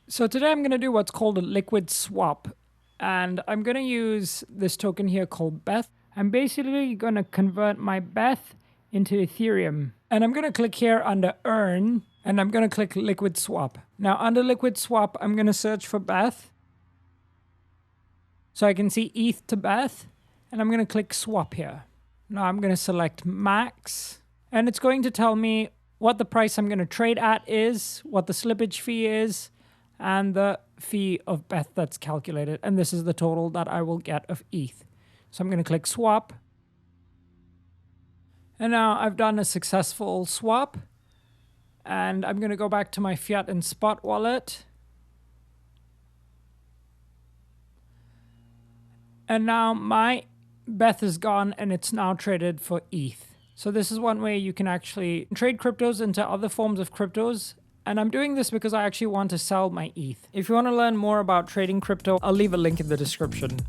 So today I'm going to do what's called a liquid swap, and I'm going to use this token here called Beth. I'm basically going to convert my Beth into Ethereum, and I'm going to click here under earn, and I'm going to click liquid swap. Now under liquid swap, I'm going to search for Beth. So I can see ETH to Beth, and I'm going to click swap here. Now I'm going to select max, and it's going to tell me what the price I'm going to trade at is, what the slippage fee is, and the fee of Beth that's calculated. And this is the total that I will get of ETH. So I'm going to click swap. And now I've done a successful swap. And I'm going to go back to my fiat and spot wallet. And now my Beth is gone and it's now traded for ETH. So this is one way you can actually trade cryptos into other forms of cryptos. And I'm doing this because I actually want to sell my ETH. If you want to learn more about trading crypto, I'll leave a link in the description.